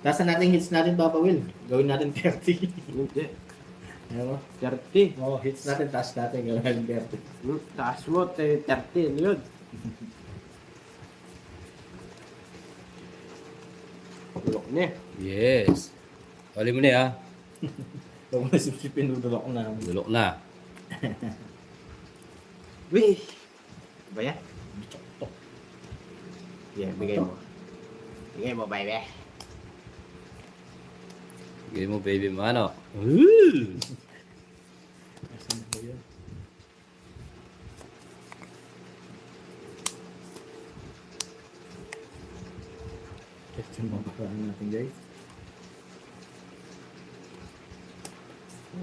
Tasan natin hits natin, Papa Will. Gawin natin 30. Hindi. Ano? 30. Oo, hits natin, taas natin. Gawin natin 30. Taas mo, 30. Ano yun? Bulok na eh. Yes. Huli mo na ha. Huwag mo na sipsipin, dudulok na. Dulok na. Wih! Ba yan? Yeah, bigay mo. Bigay mo, baby. Bigay mo baby mo ano. Ooh! Asan ba yun? Ito yung mabalaan natin, guys.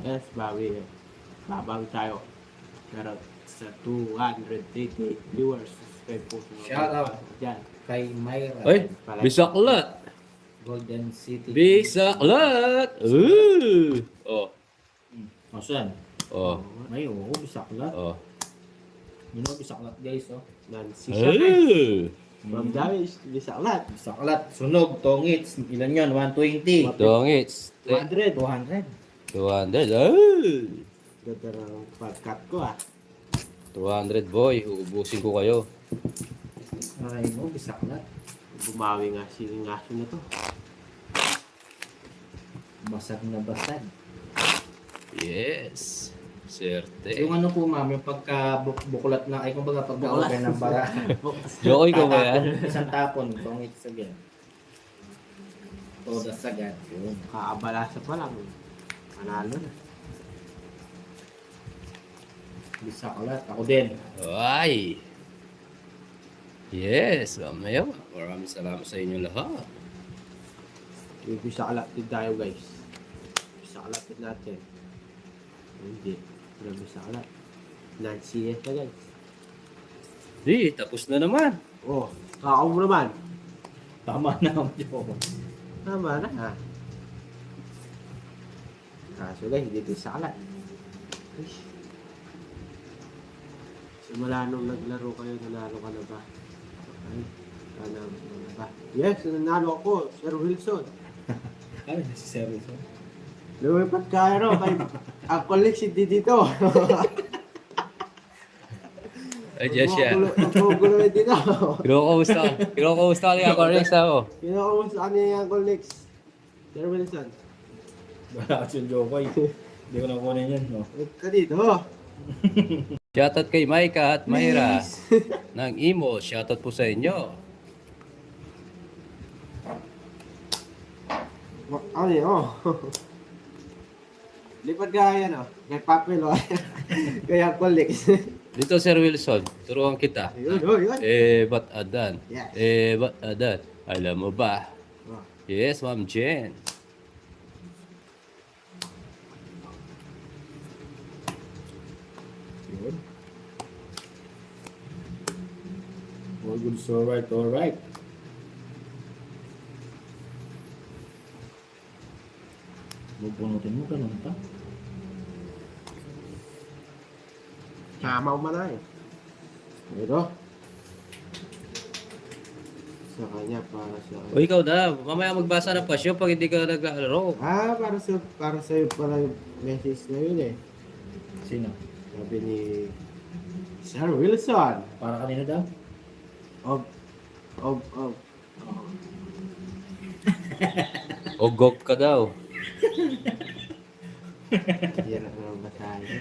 Yes, bawi. Babawi tayo. Pero sa 280 viewers, subscribe po sa mga Shout out. dyan. Kay Myra. Ay, bisaklat. Golden City. Bisaklat. Ooh! Oh. Asan? Oh. May oo, bisaklat. Oh. Yun o, bisaklat, guys, oh. Nancy siya guys. Ooh! From Dawish, Bisaklat. Bisaklat, sunog, tongits. Ilan yun? 120. Dongits. 200. 200. 200. Oh! Ganda ng podcast ko ah. 200 boy. Uubusin ko kayo. Ay mo, bisaklat. Bumawi nga si Ngaso na to. Basag na basag. Yes. Serte. Yung ano po, ma'am, yung pagka-bukulat na, ay kumbaga pagka-open ng bara. Jokoy ko ba yan? Isang tapon, tongits again. Todas agad. Yun. Kaabalasa pa lang. Panalo na. Bisaklat. Ako din. Ay! Yes, mamaya. Maraming salamat sa inyo lahat. Yung Bisaklat din tayo guys. Bisaklat din natin. Hindi. Wala Bisaklat. Nancy na guys. Di, tapos na naman. Oh, kakao mo naman. Tama na ang joke. Tama na ha. Kaso guys, hindi Bisaklat. Ay. Simula nung naglaro kayo, nanalo ka na ba? Ay, nanalo ka na ba? Yes, nanalo ako, Sir Wilson. Ano si Service? Lumipat ka ano, kay ang collection dito. Ay, Diyos siya. Nagpugulo na dito. Kinukumusta. Kinukumusta ka niya, Cornex ako. Kinakamusta ka niya yung collection. Sir Wilson. Wala kasi yung joke, ay. Hindi ko nakunin yan, no? Huwag ka dito. Shoutout kay Maika at Mayra ng Imo. Shoutout po sa inyo. Ano yun, oh. Lipat ka yan, oh. Kay papel, oh. Kaya collection. Dito, Sir Wilson, turuan kita. Yun. Ba't adan? Yes. Ba't adan? Alam mo ba? Oh. Yes, Ma'am Jen. Yun. All good, so right, all right. Bubunutin mo, ganun pa. Tama mo na eh. Ito. Sa kanya, para sa... O ikaw na, mamaya magbasa ng pasyo pag hindi ka naglalaro. Ah, para sa pala yung message na yun eh. Sino? Sabi ni Sir Wilson. Para kanina daw? Og. Ogok ka daw. Yan ang naman basahin.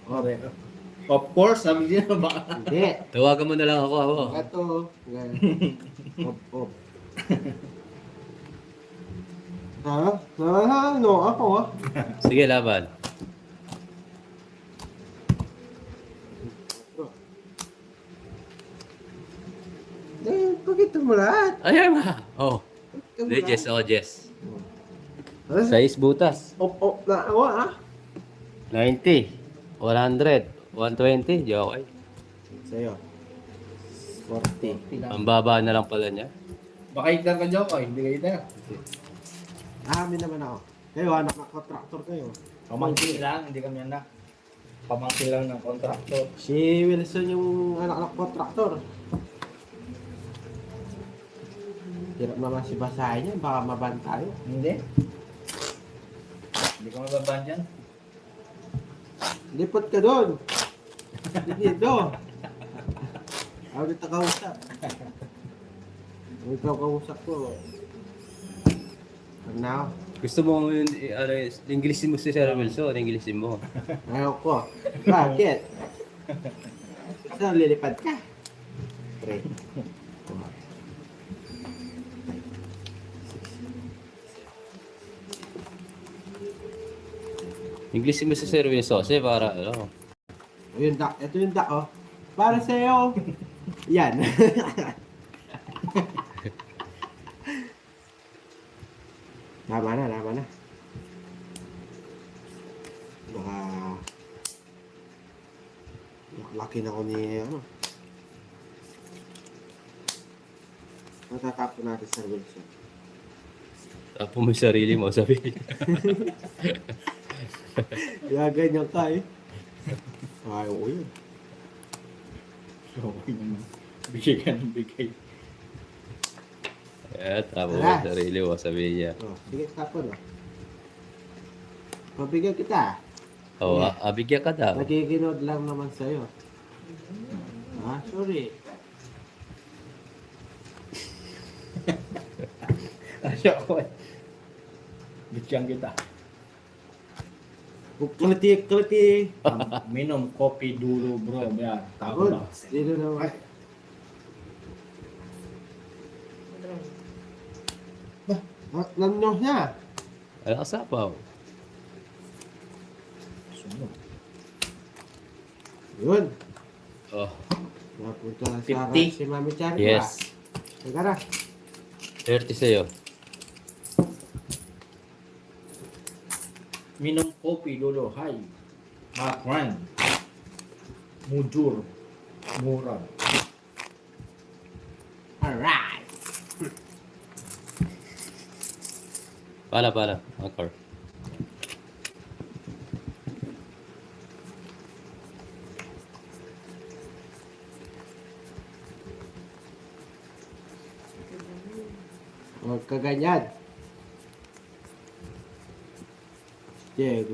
Okay. Of course, sabi niya, baka. Hindi. Tawagan mo na lang ako. Ito. Op. Ha? Ano? Ako ah. Sige, laban. Eh, pakita mo lahat. Ayan nga. Oh. Pakita mo Hindi, Jess. lahat. Oh, Jess. Ha? 6 butas. Op na ako ah. 90. 100. 120. Di okay. Sa'yo. 40. Ang baba na lang pala niya. Baka hitler ka joke, hindi ka hitler. Amin naman ako. Kayo, anak na contractor kayo. Pamangkin lang, hindi kami anak. Pamangkin lang ng kontraktor. Si Wilson yung anak ng contractor. Hirap naman si basahin niya, baka maban tayo. Hindi. Hindi ko mababan dyan. Lipot ka doon. Hindi do. Ako dito kausap. Ikaw kausap ko. Now, Gusto mo yung Englishim mo si Sir Wilson, Englishim mo. ayaw ko. Bakit? Gusto lilipad ka? 3, 4, Englishim mo si Sir Wilson, kasi para, ano, Ayun, dak. Ito yung dak, oh. Para sa'yo. Yan. Tama na, tama na. Baka... Laki na ko ni, ano. Matatapon natin sa Wilson. tapo mo yung sarili mo, sabi. Kaya ganyan ka, eh. Ayaw ko yun. Okay naman. Bigay ka ng bigay. Tapo mo yung sarili mo, sabi niya. Oh, sige, tapon, oh. Pabigyan kita. Oo, bigyan ka daw. Nagiginod lang naman sa'yo. Ah, sorry. Asya ko eh. Bigyan kita. Kuliti. Minom kopi dulu bro. Yan. Tapo Good. ba? Sino naman? Nano niya? Ano ka sapaw? Sunod. Yun. Oh, Napunta sa 50. harap si Mami Chari. yes. Teka na. 30 sa'yo. Minom kopi dulu. Hai. Makran. Mujur. Murad. Alright. Pala. Angkor. Huwag ka ganyan.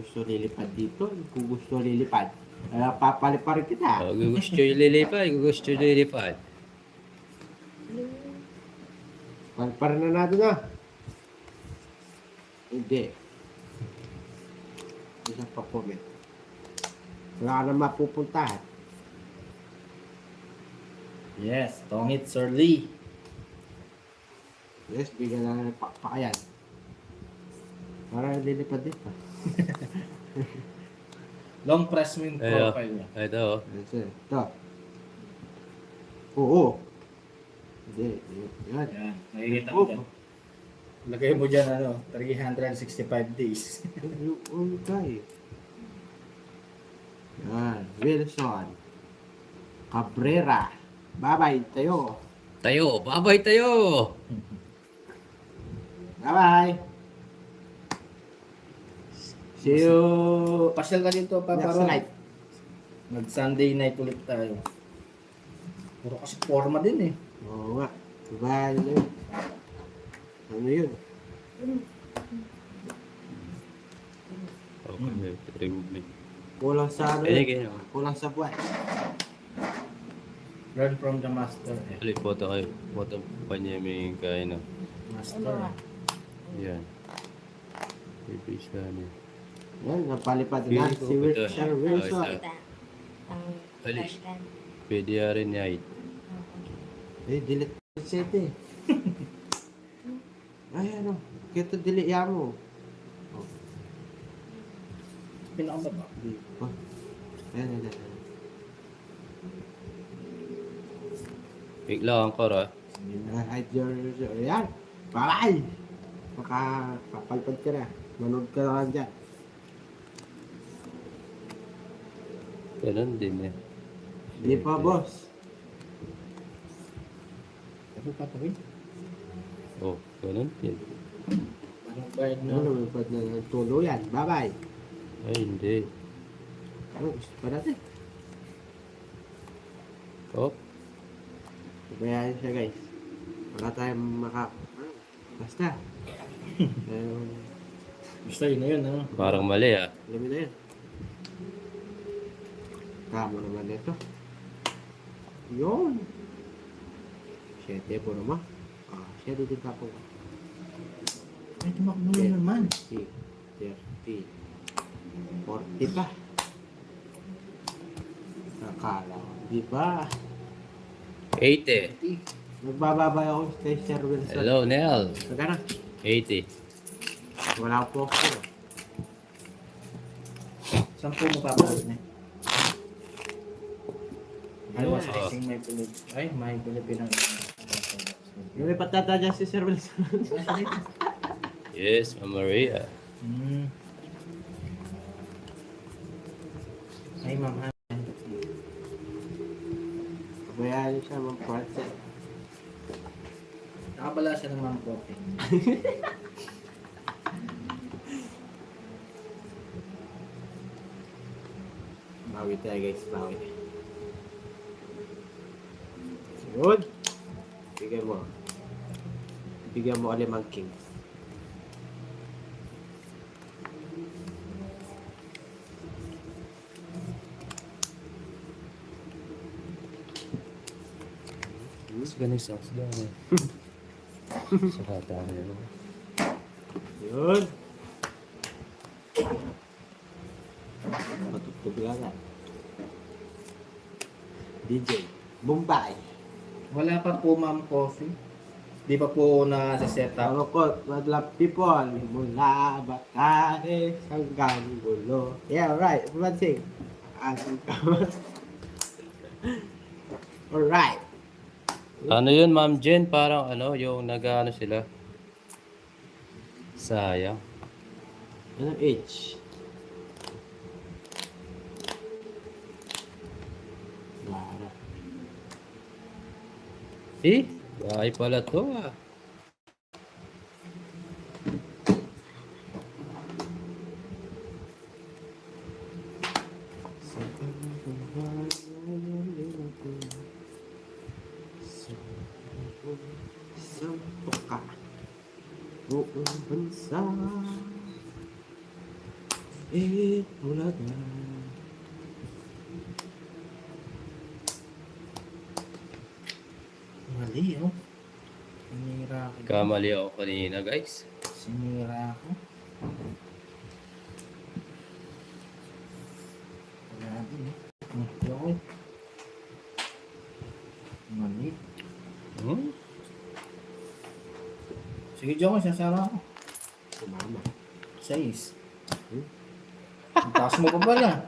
Gusto lilipad dito. Kung gusto lilipad, papaliparin kita. Gusto yung lilipad. Paliparin na natin na. Hindi. Isa pa comment. Wala ka na mapupuntahan. Yes. Tongit Sir Lee. Yes, bigyan na ng pakpakayan. Para lilipad dito. Long press mo yung Ayo. profile niya. Ito. Yes, ito. Oo. Hindi. Yan. Yan. Nakikita mo dyan. Lagay mo dyan 365 days. Okay. Yan. Wilson. Cabrera. Bye-bye tayo. Tayo, babay tayo! Bye-bye. See you Pasyal ka dito, next Papa Ron. night. Mag-Sunday night ulit tayo. Puro kasi forma din eh. Oo nga. Bye. Ano yun? Ano yun? Okay, Republic. Kulang sa ano Kaya yun? ganyan. Kulang sa buwan. Learn from the master eh. Ulit, photo kayo. Photo pa niya may kaya na. Master. Yan. Ibig niya. Yan, napalipad na Pili ko si ito. Sir Wilson. Ito. Alis. Pwede rin niya. Eh, delete set eh. Ay, ano? Kito delete yan mo. Pinakababa. Di ba? Ayan. Bigla ang kora. Hide your... Ayan. Bye-bye! Papalpad ka na. Manood ka na lang dyan. Ganun din eh. Di pa, boss. Ano papawin? Oh, ganun din. Anong bayad na? Ano, ba't na tulo yan? Bye-bye! Ay, hindi. Ano, gusto pa natin? Oh, Pabayaan siya, guys. Wala tayong Basta. Basta yun na yun, ano? Parang mali ah. Alam mo na yun. Kamo naman ito. Yun. 7 po naman. 7 din pa po. Ay, tumakbo na naman. 30. 40 pa. Nakala ko. Diba? 80. Nagbababay ako kay Sir Wilson. Hello, Nel. Magkano? 80. Wala po ako. Saan po mo papalit na? Ay, Yeah. was racing may pilit. Ay, may Pilipinang. Yung ipatata dyan si Sir Wilson. Yes, Ma'am Maria. Ay, ma'am. Kabayaan niyo siya mga parts. Nakabala siya ng ma'am coffee. Bawi tayo guys, bawi. Good. Bigyan mo. Bigyan mo alimang king. Mas ganun sa ganun. Sa kata na Yun. Matutog lang. DJ. Bombay. Wala pa po ma'am coffee. Di pa po na-set up. Tarokot, madlap people. Mula Batanes hanggang Gulo. Yeah, right. Everyone sing. Alright. Ano yun, Ma'am Jen? Parang ano, yung nag-ano sila? Sayang. Anong H? Lara. Bahay pala to ah. Sampuka. Buong bansa. Bulaga. Mali, oh. Sinira ako. Kamali ako kanina, guys. Sinira ako. Wala din, eh. Okay. Mali. Hmm? Sige, Joko, sasama ako. Sumama. 6. Ang taas mo pa pala.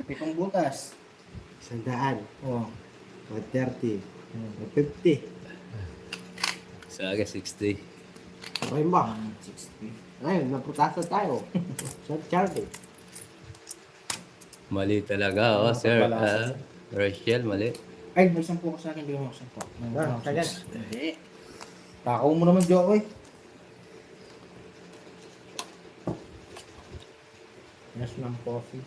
7 butas. 100. Oh. 130. 150. Sa akin, 60. Okay ba? 60. Ayun, naputasan tayo. Sir Charlie. Mali talaga, oh, sir. Napapalasa. Rachel, mali. Ay, may 10 ka sa akin. Bigyan mo ako 10. Tagal. Hindi. Takaw mo naman, Joko, eh. Yes, ma'am, coffee.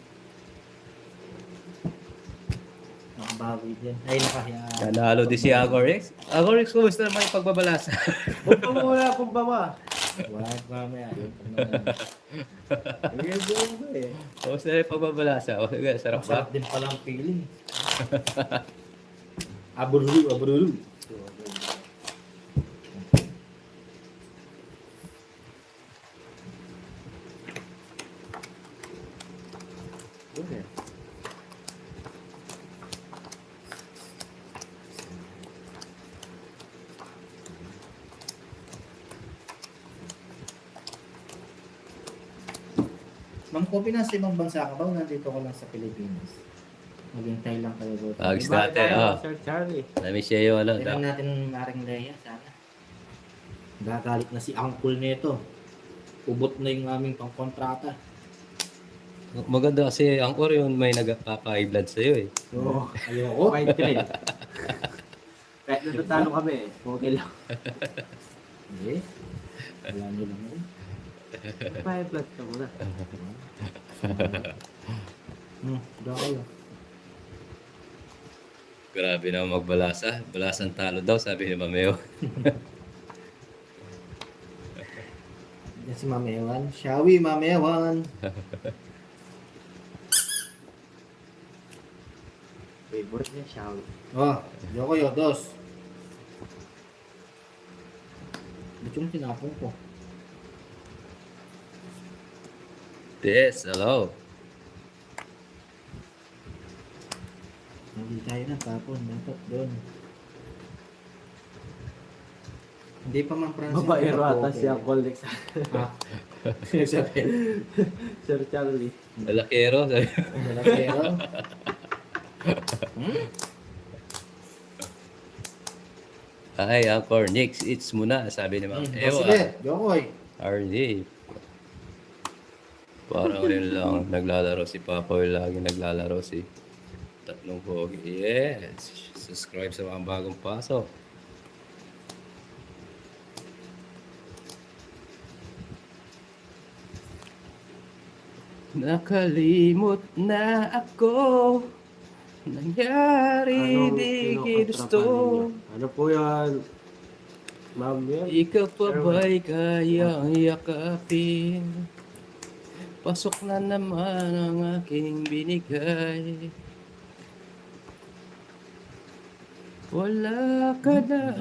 Nakabawi din. Ay, nakahiya. Nanalo din si Agorix. Agorix, kumusta naman yung pagbabalasa? Bumpa mo wala akong bawa. Wag, mamaya. Ayun doon ba eh. Kumusta na yung pagbabalasa? O, sige, sarap ba? Masarap din pala ang feeling. Abururu, abururu. Okay. Ma'am Kopi, nasa ibang bansa ka ba? O nandito ka lang sa Pilipinas? Maghintay lang kayo doon. Agis natin, oh. Sir Charlie. Nami siya yung ano. Tingnan natin Maring Leia, sana. Gagalit na si Uncle nito. Ubot na yung aming pangkontrata. Maganda kasi ang core yung may nagpapa-blood sa'yo eh. Oo. Ayoko. Fight train. Kahit natatalo kami eh. Okay lang. Hindi. Wala nyo lang yun. Five plus ka muna. Daw kayo. Grabe na magbalasa. Balasang talo daw, sabi ni Mameo. Yan si Ma'am Ewan. Shawi, Ma'am Ewan. Favorite niya, Xiaomi. Oh, Yoko Yodos. Ba't yung tinapon ko? Yes, hello. Hindi tayo na tapon. Dapat doon. Hindi pa man Francis. Babaero ata Okay. siya, Collex. Ah. Sabi. Sir Charlie. Malakero. Sabi. Malakero. Ay, Anchor Nix, it's muna, sabi ni Ma'am Sige, Ewa. Yokoy. RD. Parang yun lang, naglalaro si Papoy, lagi naglalaro si Tatlong Pogi. Yes, subscribe sa mga bagong pasok. Nakalimot na ako. Nangyari di ginusto. Ano po yan? Ma'am yan? Ikaw pa ba'y kayang yakapin? Pasok na naman ang aking binigay. Wala ka na,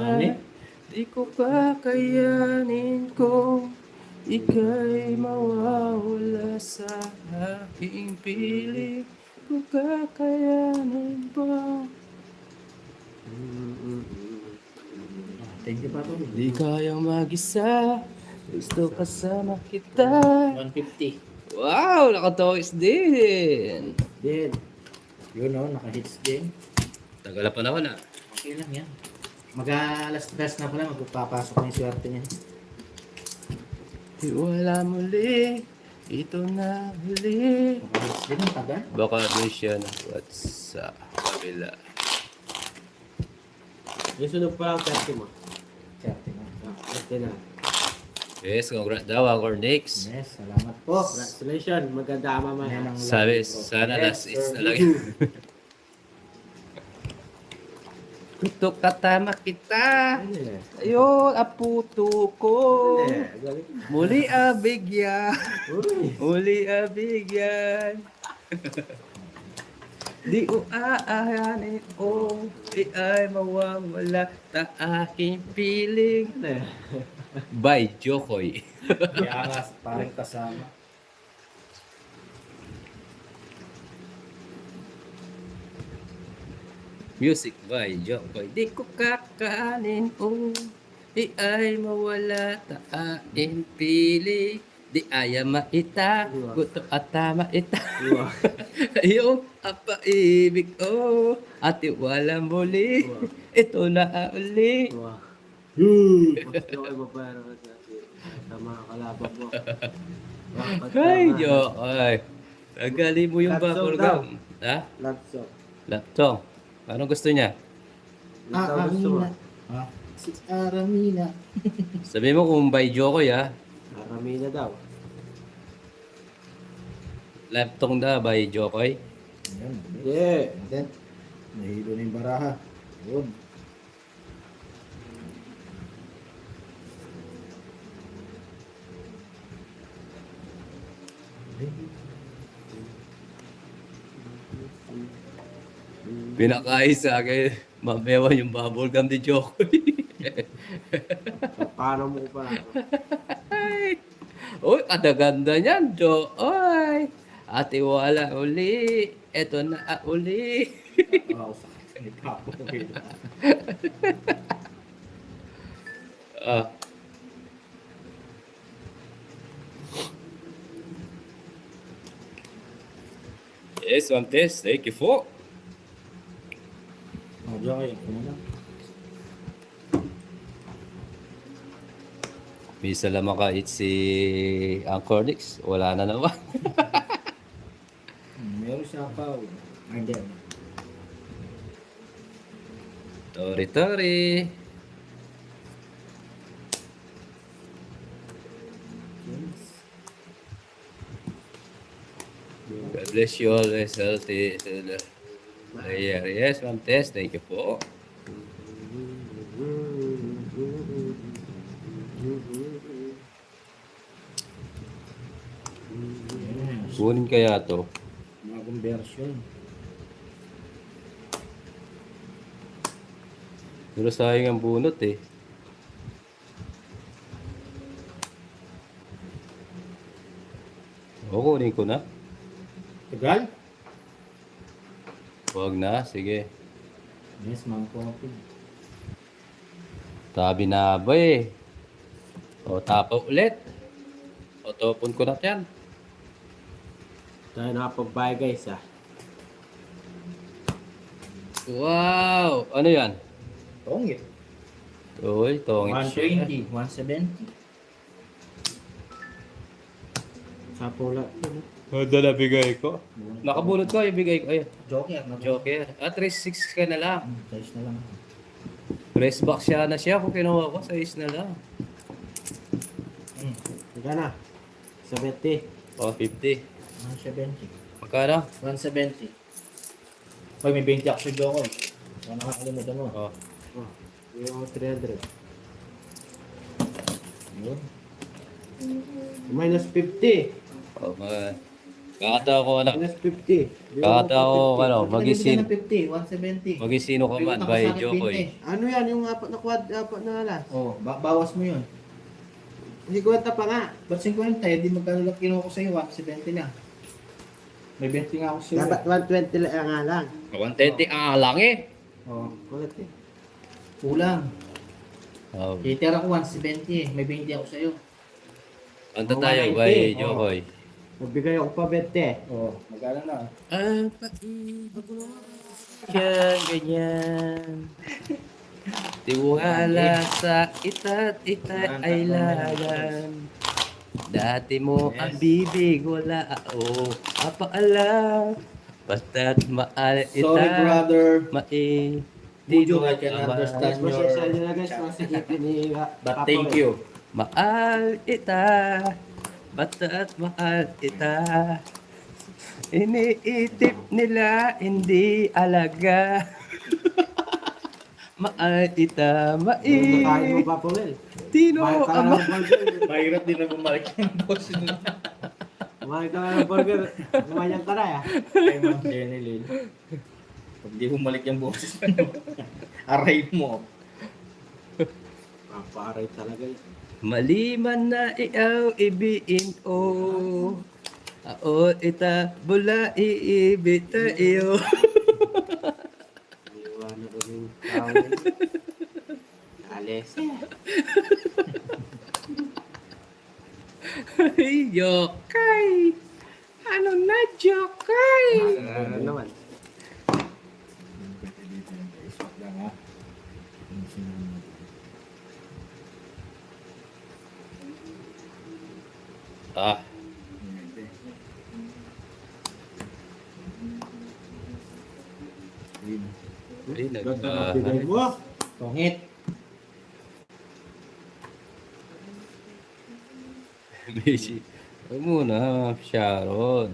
di ko kakayanin ko. Ika'y mawawala sa aking piling. Ko kakayanin ba? Thank you, Papo. Di kayang mag-isa. Gusto kasama kita. 150. Wow, nakatawis din. Din. Yun o, naka-hits din. Tagal na panahon ah. Okay lang yan. Mag-alas 3 na pala, magpapasok na yung swerte niya. Wala muli, ito na huli. Naka-hits din, ang tagal. Baka doon siya na what's sa kabila. Yung sunog pa lang 30 mo. Swerte na. 30 na. Yes, congrats daw Anchor Nix. Yes, salamat po. Congratulations. Maganda Yan mamaya. ang Sabi, lagi ko. sana Yes, last is sir. na lang. Kutok katama kita. Ano eh? Ayun, aputo ko. Ano eh? Galing. Muli abigyan. Uy. Muli abigyan. Di o aayanin o di ay mawawala ta aking piling. Ano eh? By Jokoy. Kaya nga, parang kasama. Music by Jokoy. Di ko kakanin o di ay mawala ta aking piling. Di ay maita, gusto at tama ita. Wow. Yung apaibig oh, at wala muli. Ito na uli. Wow. Gusto ko ibabayaro sa mga kalaban mo. Ay, Jokoy. Tagali mo yung Laptop bakurgam. Ha? Laptop. Laptop. Anong gusto niya? Gusto mo? Ah, si Aramina. Sabi mo kung by Jokoy ha. Marami na daw. Laptop na by Jokoy. Ayan. Yeah. And then, nahilo na yung baraha. Yun. Pinakain sa akin. Mamewan yung bubble gum ni Jokoy. Paano mo pa? Ay. Uy, kadaganda niyan, Jokoy. Ate wala uli. Eto na uli. Wow, sakit ni Papo. Ah. Yes, one test. Thank you for. Oh, Jokoy, ako na. Misa lang makait si Anchor Nix. Wala na naman. Meron siya pa. And then, Tori. yes. God bless you always healthy. Player. Yes, ma'am test. Thank you po. Kunin kaya to. Bagong version. Pero sayang ang bunot eh. O, kunin ko na. Tagal? Huwag na, sige. Yes, Mang Coffee. Sabi na ba eh. O, tapa ulit. O, topon ko na yan. Tayo nakapagbayad guys ah. Wow! Ano yan? Tongit. Uy, tongit siya. 120, 170. Sapo lang. Ano na bigay ko? Nakabunot ko, ibigay ko. Ayun, Joker. Joker. At 3.6 ka na lang. Size na lang. Press box siya na siya kung kinuha ko. Size na lang. Ika na. 70. O, 50. 170. Magkano? 170. Hoy, may 20 ako sa Joker. Baka nakakalimutan mo. O. Oh, yung 300. Yun. Minus 50. O, kakata ko anak. Minus 50. Kakata ko, ano, Magisin. magisin. 50, 170. Magisin ko man, by Jokoy. Ano yan? Yung apat na quad, apat na alas. Oh, bawas mo yun. Hindi kwenta pa nga. Ba't 50? Di magkano lang kinuha ko sa'yo, 170 na. May 20 nga ako sa'yo. Dapat 120 lang nga lang. 130 ang lang eh. Oh, Kulit eh. kulang. Oh, Kitira ko 170 eh. May 20 ako sa'yo. anta tayo, by Jokoy. Magbigay ako pa 20. Oh, magkano na? Yan, ganyan. Tiwala sa ita't ita ay lagan. Dati mo ang bibig, wala ako apaalam. Basta't maal ita, Sorry, brother. Bujo, I can understand Mas your... isa nyo na guys, masakit ni But thank you. maal ita, basta't maal ita. Iniitip nila, hindi alaga. Maal ita, Nakain mo pa po Will. Tino Kumain ka ama. ng burger. Mahirap din na bumalik yung boss nila. Kumain ka ng burger. Kumain ka na ya. Kay Ma'am Jenny Lynn. Pag di bumalik yung boses mo, aray mo. Paparay talaga eh. Maliman na iaw ibiin o. Ao ita bula iibita iyo. Iwanan ko yung tao. Alis. Yokay! Ano na, Jokay? Ano naman? Ah, hindi Ganda na bigay mo. Tongit. Busy. Huwag muna, Sharon.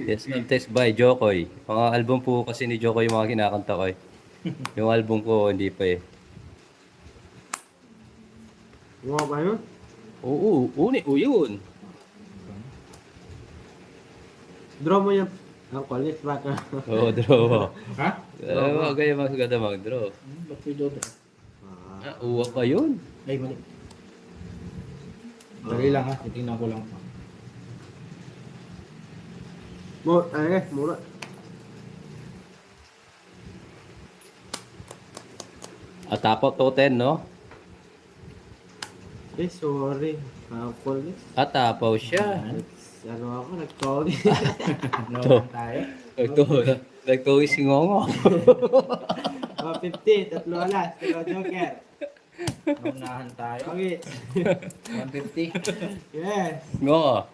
Yes, text by Jokoy. Mga album po kasi ni Jokoy yung mga kinakanta ko eh. Yung album ko, hindi pa eh. Mga ba yun? Oo, yun. Draw mo yung ang kulit ba ka? Oo, draw. Ha? Gaya mas ganda mag-draw. Ba't may dodo? Uwa pa yun. Ay, mali. Dali lang ha. Titingnan ko lang pa. Mura. At tapo to 10, no? Eh, sorry. Ang kulit. At tapaw siya. Ano ako, nag-call. Nawalan tayo. Nagtuwi si Ngongo. 50, tatlo alas. Tatlo joker. Naunahan tayo. Okay. 150. Yes. Ngongo.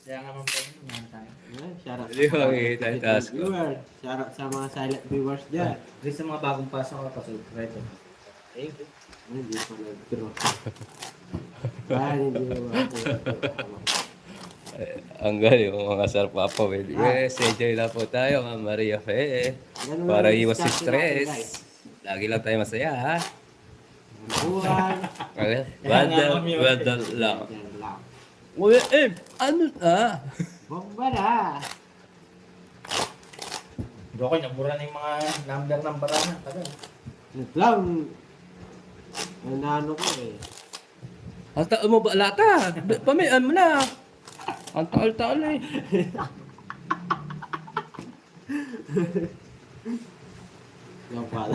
Kaya nga ma'am, naunahan tayo. Shout out Hindi ko makikita yung task ko. viewers. Shout out sa mga silent viewers dyan. Please sa mga bagong pasok ka pa, subscribe. Thank you. Ay, hindi pa nag-draw. Ay, hindi mo Ang galing mga Sir Papa Will. Yes, enjoy lang po tayo, Ma'am Maria Fe. Para iwas sa stress. Lagi lang tayo masaya, ha? Buhay. Okay? Badal lang. Yan lang. Uy, ano na? Bomba na. Jokoy, nabura na yung mga number ng barana. Tagal. Yan lang. Nanano ko eh. Ang taon mo ba lata? Pamian mo na. Ang taal-taal eh. Yan pala.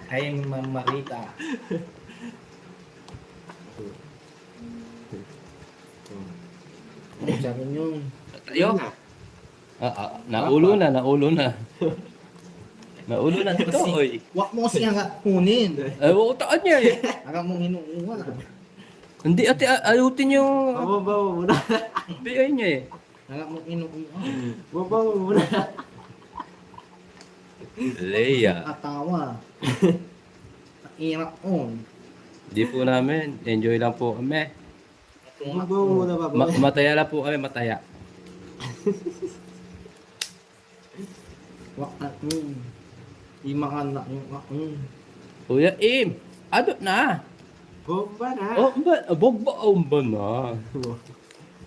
Ay, Ma'am Marita. Ano sa akin yun? Tayo. Naulo na. Naulo na ito, oy. Wak mo kasi nga kunin. Ay, utaan niya eh. Aga mong hinuuwa. Hindi, ate, ayutin yung Babaw mo muna. bigay niya eh. Aga mong hinuuwa. Babaw mo muna. Leia. Atawa. Irak on. Hindi po namin. Enjoy lang po kami. Babaw mo muna, babaw. Mataya lang po kami, mataya. Wak at yun. Imakan na yung akong. Kuya Im, ano na? Bomba na. Bomba na.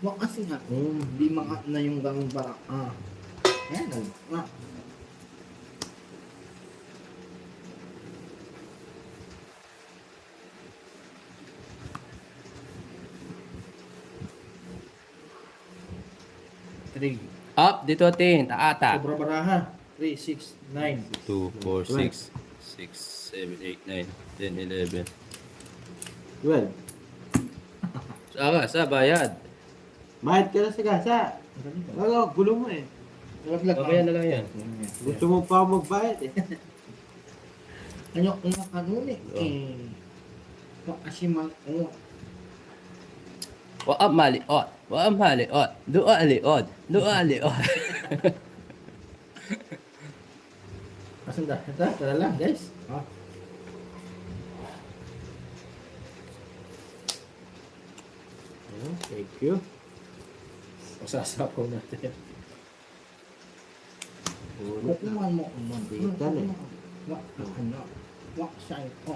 Wak kasi nga. Di makat na yung ganong barak. Ayan. Three. Up, dito atin, taata. Sobra baraha. 3, 6, 9. 2, 4, 6, 6, 7, 8, 9, 10, 11. 12. Sa bayad. Mahit ka na sa gasa. Wala, gulo mo eh. Laglag Mamaya na lang yan. Gusto mo pa magbayad eh. Ano kung kanuni eh. Wak kasi mal. Waam maliot. Waam maliot. Dua liot. Dua liot. Asan dah? Tara lang guys. Thank you. Masasapaw natin. Ulit Wak na. naman mo. Umang Bitan eh. Wak ano. Wak sa'yo.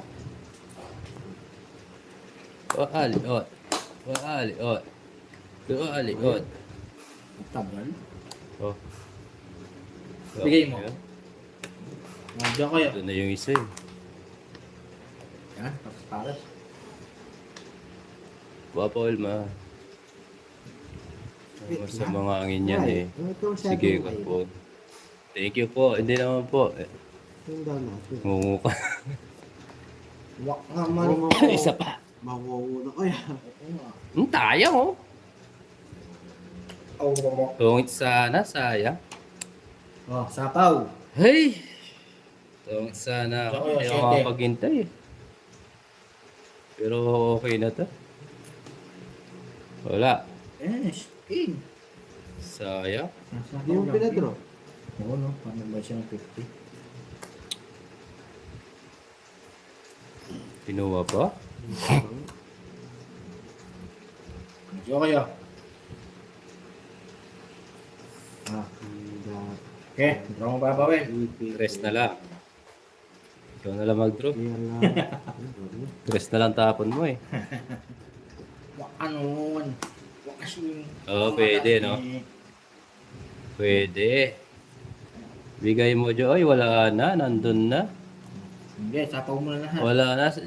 Waa liot. Waa liot. Dua liot. Tagal. Oh. Bigay mo. Nandiyan kayo. Ito na yung isa eh. Yan. Tapos pares. Papa Olma. Sa mga angin yan eh. Sige ka po. Thank you po. Hindi naman po. Yung daw natin. Ngungu ka. Wak naman. Isa pa. Mawawuna ko yan. Tayang oh. Oh, Tungit sana, sayang. sapaw. Hey! Tungit sana ako. Ako, Hindi ako siyete. makapaghintay eh. Pero okay na to. Wala. King. Sayang. Hindi mo pinadraw. Oo, no? Paano ba siya ng 50? Kinuha pa? Nandiyan kayo. Okay, draw mo ba ba, Rest na lang. Ikaw na lang mag-draw. Kaya lang. Rest na lang tapon mo eh. Wak anon. Wak kasi. Oo, pwede, no? Pwede. Bigay mo, Joy. Wala na. Nandun na. Hindi, sapaw mo na lahat. Wala na. 5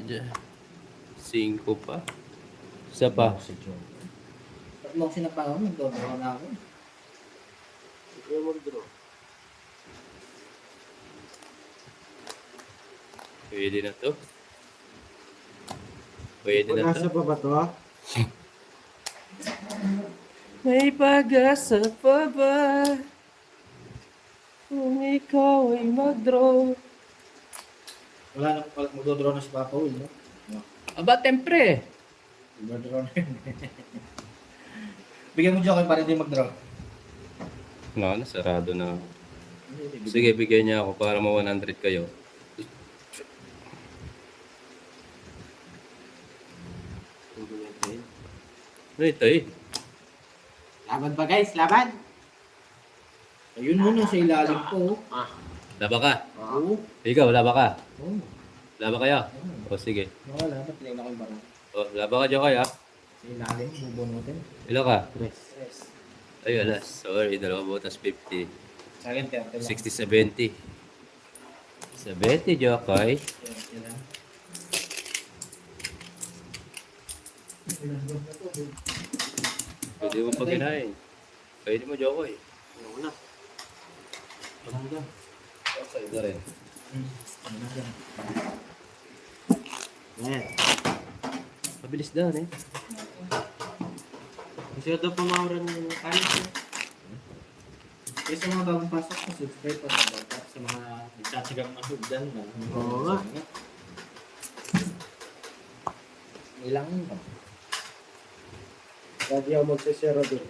pa. Isa pa. Tatlong sinapaw mo, doon na ako. Kaya mag-draw. Pwede na to. Pwede na Pag-asa to. pa ba to? May pag-asa pa ba? Kung ikaw ay mag-draw. Wala na, magdodraw na si Papa Will, no? Aba, tempre. Magdodraw na yun. Bigyan mo dyan kayo para hindi mag-draw. No, nasarado na. Sige, bigyan niya ako para ma 100 kayo. Ano ito eh? Laban ba guys? Laban? Ayun muna sa ilalim ko. Laba ka? Oo. Ikaw, laba ka? Oo. Laba kayo? O sige. Wala, ba't tingnan ko yung barang? O, laba ka dyan kayo. Sa ilalim, bubunutin. Ilan ka? Tres. Yes. Ay, alas. Sorry, 2 butas 50. Sa akin, 30 lang. 60, 70. 70, Jokoy. 30 lang. Pwede mo pag kinain. Pwede mo, Jokoy. Ano na? Wala ka. Okay, ito rin. Wala ka. Ayan. Mabilis daw eh. Kasi ito pumawran ng kanin. Kaya sa mga bagong pasok, subscribe pa sa bata. Sa mga nagsasagang masugdan na. Oo nga. Ilang yun ba? Lagi ako magsisero doon.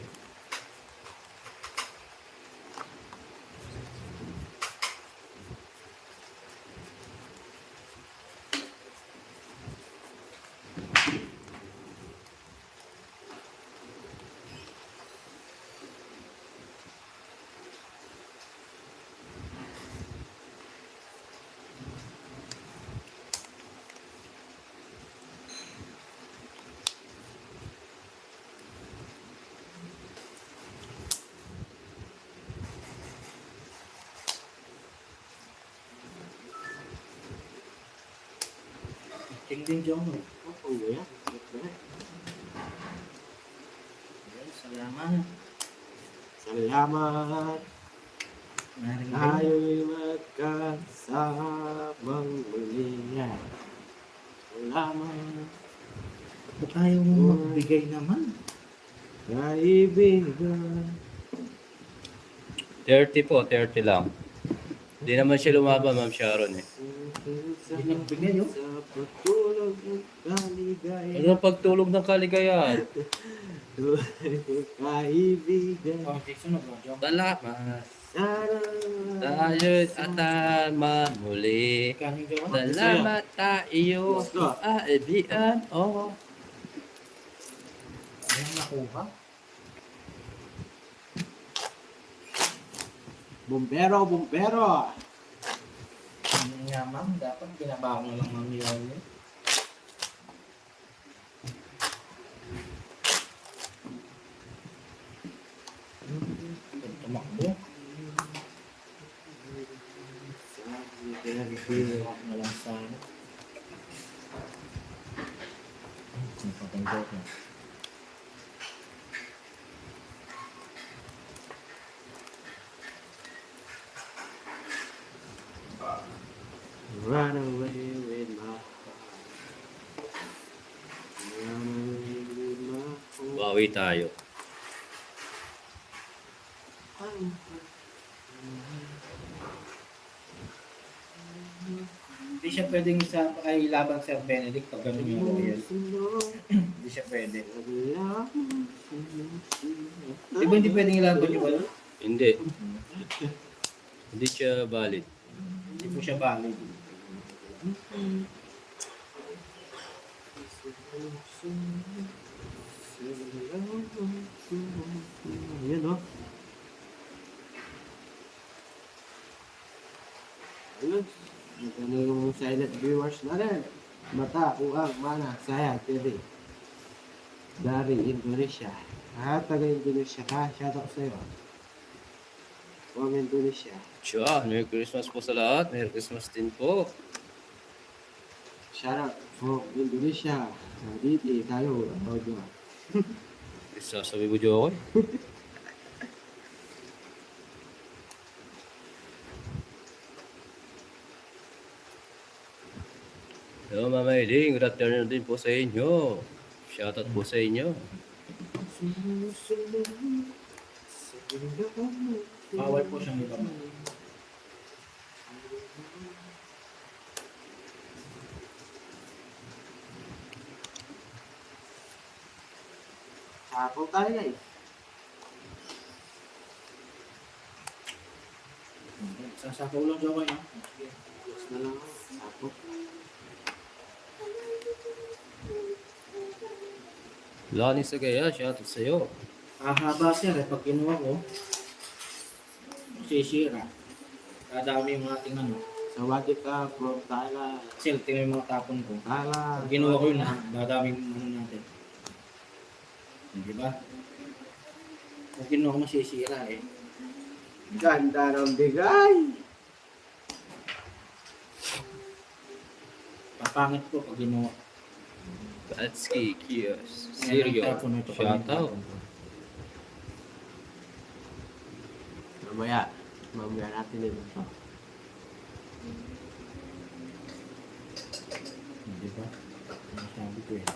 King din Jong. Oo, yan. Salamat. Salamat. Maring Tayo'y magkasamang muli. Yan. Salamat. Ba't ayaw mo magbigay naman? Kaibigan. 30 po, 30 lang. Hindi naman siya lumaban, Ma'am Sharon eh. Hindi nagbigay yun. Sa pagtulog ng kaligaya. Ano pagtulog ng kaligayahan? Kaibigan. Oh, sunog mo, Jong. Salamat. Sana Tayo'y atama muli. Kaning Jong. Salamat tayo. Kaibigan. Oh. Anong nakuha? Bumbero, bumbero. Ano nga, ma'am? Dapat binabaho na lang ma'am yun. Tumakbo. Tumakbo na lang sana. Napatanggap na. Run away with my heart. Run away with my heart. Bawi tayo. Hindi siya pwedeng sa kay labang Sir Benedict pag ganun yung royal. Hindi siya pwede. Di ba hindi pwedeng ilaban yung wala? Hindi. Hindi siya valid. Hindi po siya valid. Yan o. Ayun. Ano yung silent viewers natin? Mata, Uang, Mana, Saya, TV. Dari, Indonesia. Taga Indonesia ka. Shoutout sa'yo. From Indonesia. Siya, Merry Christmas po sa lahat. Merry Christmas din po. Shoutout from Indonesia. Dito tayo. Audio. Isasabi ko Jokoy. Hello, Mama Eileen. Good afternoon din po sa inyo. Shoutout po sa inyo. Bawal po siyang iba. Sapaw tayo guys. Sasapaw lang siya kayo. Mas na lang. Sapaw. Lani sa gaya, shoutout sa'yo. Hahaba sir eh, pag kinuha ko, masisira. Kadami yung ating ano. Sawadee ka from Thailand. Kasi tingnan yung mga tapon ko. Thailand. Pag kinuha ko yun ha, dadami yung ano natin. Di ba? Pag kinuha ko masisira eh. Ganda ng bigay. Papangit ko pag kinuha. Patski, Kios, Yan ang Sergio, tapon nito. shoutout. Mamaya natin yun. Di ba? Ang sabi ko eh.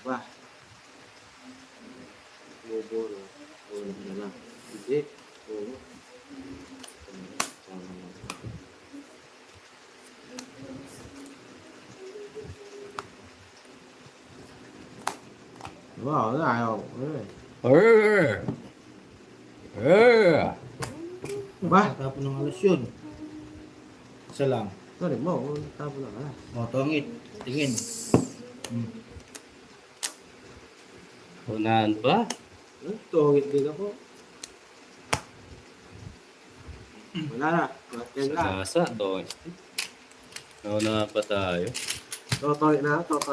Wah. Buburo. Buburo na lang. Hindi. Buburo. Wow, na ayaw. Err! Err! Ba? Tapon ng alas yun. Isa lang. Sorry mo, tapo na ka. O, tongit. Tingin. Unahan ba? Tungit din ako. Wala na. Yan lang. Nasa, to. Naunahan pa tayo. Totoo na. Totoo.